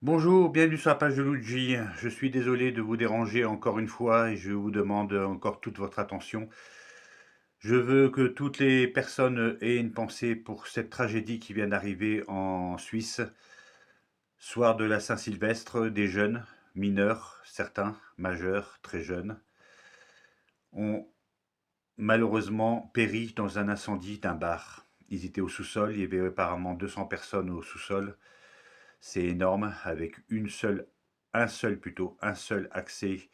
Bonjour, bienvenue sur la page de Luigi. Je suis désolé de vous déranger encore une fois et je vous demande encore toute votre attention. Je veux que toutes les personnes aient une pensée pour cette tragédie qui vient d'arriver en Suisse. Soir de la Saint-Sylvestre, des jeunes, mineurs, certains, majeurs, très jeunes, ont malheureusement péri dans un incendie d'un bar. Ils étaient au sous-sol, il y avait apparemment 200 personnes au sous-sol. C'est énorme, avec un seul accès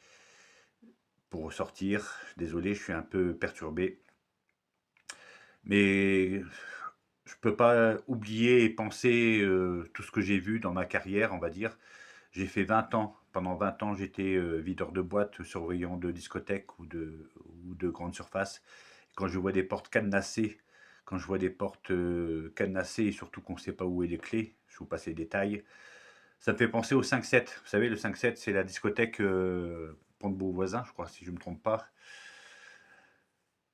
pour sortir. Désolé, je suis un peu perturbé. Mais je peux pas oublier et penser tout ce que j'ai vu dans ma carrière, on va dire. J'ai fait 20 ans. Pendant 20 ans, j'étais videur de boîte, surveillant de discothèques ou de grandes surfaces. Quand je vois des portes cadenassées, quand je vois des portes cadenassées et surtout qu'on ne sait pas où est les clés, je vous passe les détails, ça me fait penser au 5-7. Vous savez, le 5-7, c'est la discothèque Pont de Beauvoisin, je crois, si je ne me trompe pas.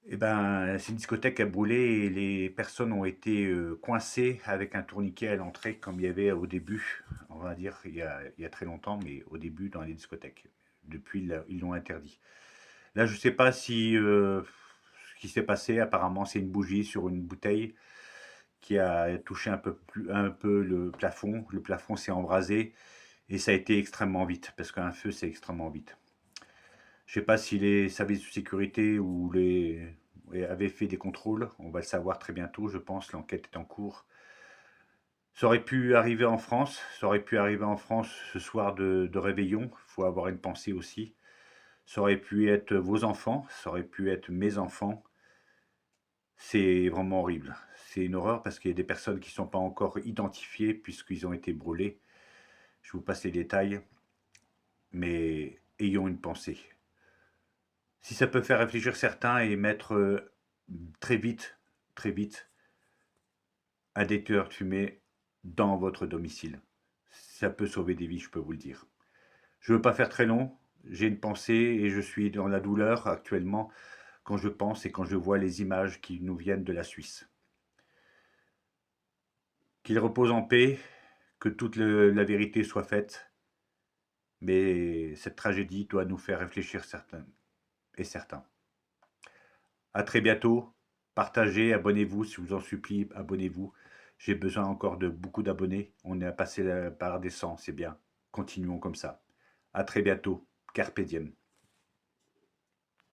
Eh ben, c'est une discothèque qui a brûlé et les personnes ont été coincées avec un tourniquet à l'entrée, comme il y avait au début, on va dire, il y a très longtemps, mais au début dans les discothèques. Depuis, ils l'ont interdit. Là, je ne sais pas si ce qui s'est passé, apparemment, c'est une bougie sur une bouteille qui a touché un peu le plafond. Le plafond s'est embrasé et ça a été extrêmement vite, parce qu'un feu, c'est extrêmement vite. Je ne sais pas si les services de sécurité ou avaient fait des contrôles. On va le savoir très bientôt, je pense. L'enquête est en cours. Ça aurait pu arriver en France. Ça aurait pu arriver en France ce soir de réveillon. Il faut avoir une pensée aussi. Ça aurait pu être vos enfants. Ça aurait pu être mes enfants. C'est vraiment horrible. C'est une horreur parce qu'il y a des personnes qui ne sont pas encore identifiées puisqu'ils ont été brûlés. Je vous passe les détails. Mais ayons une pensée. Si ça peut faire réfléchir certains et mettre très vite, très vite, un détecteur de fumée dans votre domicile. Ça peut sauver des vies, je peux vous le dire. Je ne veux pas faire très long, j'ai une pensée et je suis dans la douleur actuellement quand je pense et quand je vois les images qui nous viennent de la Suisse. Qu'il repose en paix, que toute la vérité soit faite, mais cette tragédie doit nous faire réfléchir certains et certains. À très bientôt. Partagez, abonnez-vous, si je vous en supplie, abonnez-vous. J'ai besoin encore de beaucoup d'abonnés. On est à passer la barre des 100, c'est bien. Continuons comme ça. À très bientôt. Carpe diem.